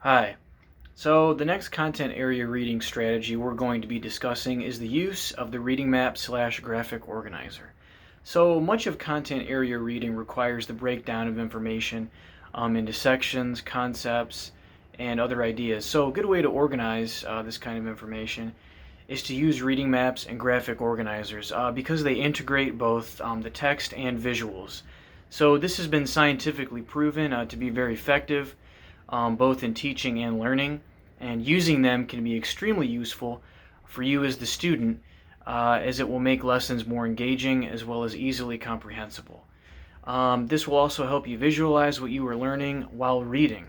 Hi. So the next content area reading strategy we're going to be discussing is the use of the reading map/graphic organizer. So much of content area reading requires the breakdown of information into sections, concepts, and other ideas. So a good way to organize this kind of information is to use reading maps and graphic organizers because they integrate both the text and visuals. So this has been scientifically proven to be very effective both in teaching and learning, and using them can be extremely useful for you as the student as it will make lessons more engaging as well as easily comprehensible. This will also help you visualize what you are learning while reading.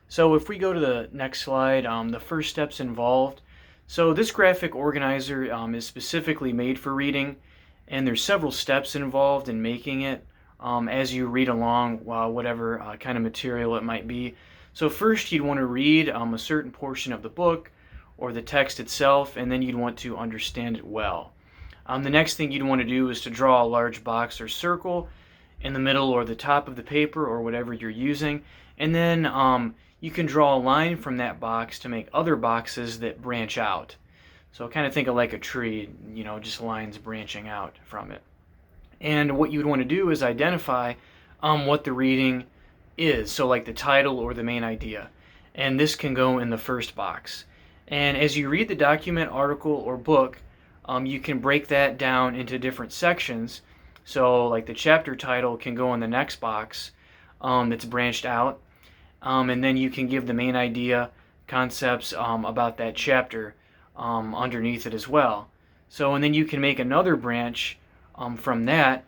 So if we go to the next slide, the first steps involved. So this graphic organizer is specifically made for reading, and there's several steps involved in making it as you read along whatever kind of material it might be. So first you'd want to read a certain portion of the book or the text itself, and then you'd want to understand it well. The next thing you'd want to do is to draw a large box or circle in the middle or the top of the paper or whatever you're using, and then you can draw a line from that box to make other boxes that branch out. So kind of think of like a tree, just lines branching out from it. And what you'd want to do is identify what the reading is, so like the title or the main idea, and this can go in the first box. And as you read the document, article, or book, you can break that down into different sections. So like the chapter title can go in the next box that's branched out, and then you can give the main idea, concepts about that chapter underneath it as well. So and then you can make another branch from that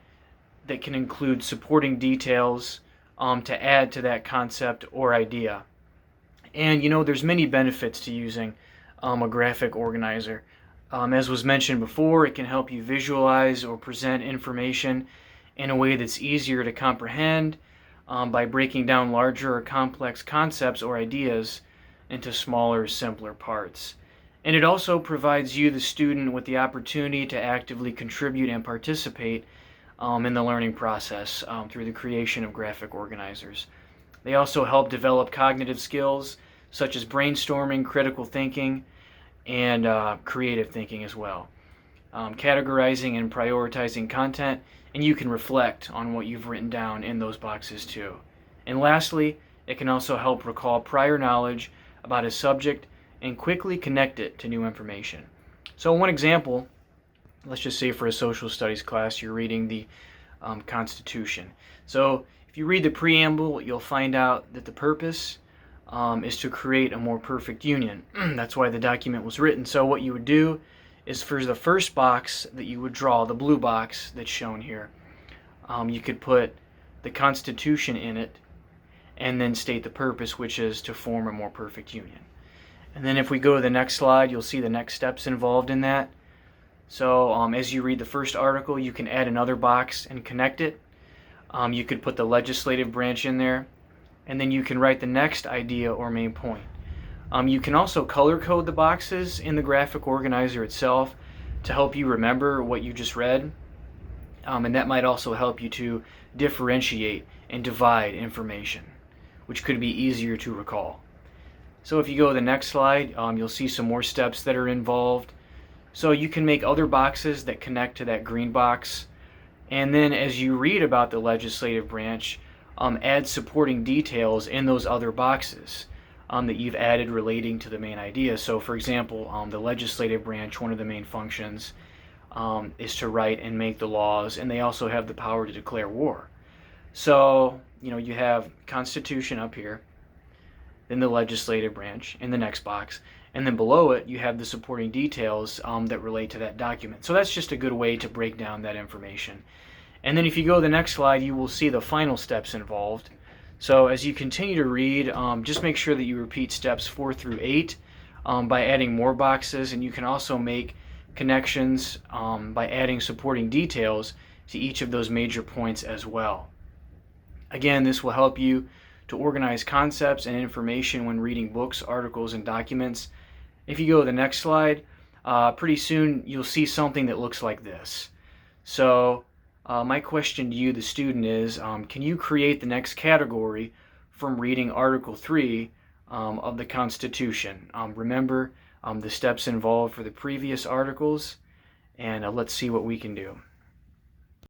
can include supporting details to add to that concept or idea. And there's many benefits to using a graphic organizer. As was mentioned before, it can help you visualize or present information in a way that's easier to comprehend by breaking down larger or complex concepts or ideas into smaller, simpler parts. And it also provides you, the student, with the opportunity to actively contribute and participate in the learning process through the creation of graphic organizers. They also help develop cognitive skills such as brainstorming, critical thinking, and creative thinking as well. Categorizing and prioritizing content, and you can reflect on what you've written down in those boxes too. And lastly, it can also help recall prior knowledge about a subject and quickly connect it to new information. So one example, let's just say for a social studies class, you're reading the Constitution. So if you read the preamble, you'll find out that the purpose is to create a more perfect union. That's why the document was written. So what you would do is for the first box that you would draw, the blue box that's shown here, you could put the Constitution in it and then state the purpose, which is to form a more perfect union. And then if we go to the next slide, you'll see the next steps involved in that. So as you read the first article, you can add another box and connect it. You could put the legislative branch in there, and then you can write the next idea or main point. You can also color code the boxes in the graphic organizer itself to help you remember what you just read, and that might also help you to differentiate and divide information, which could be easier to recall. So if you go to the next slide, you'll see some more steps that are involved. So you can make other boxes that connect to that green box, and then as you read about the legislative branch, add supporting details in those other boxes that you've added relating to the main idea. So for example, the legislative branch, one of the main functions is to write and make the laws, and they also have the power to declare war. So you have Constitution up here, then the legislative branch in the next box, and then below it you have the supporting details that relate to that document. So that's just a good way to break down that information. And then if you go to the next slide, you will see the final steps involved. So as you continue to read, just make sure that you repeat steps 4 through 8 by adding more boxes, and you can also make connections by adding supporting details to each of those major points as well. Again, this will help you to organize concepts and information when reading books, articles, and documents. If you go to the next slide, pretty soon you'll see something that looks like this. So my question to you, the student, is can you create the next category from reading Article 3 of the Constitution. Remember the steps involved for the previous articles, and let's see what we can do.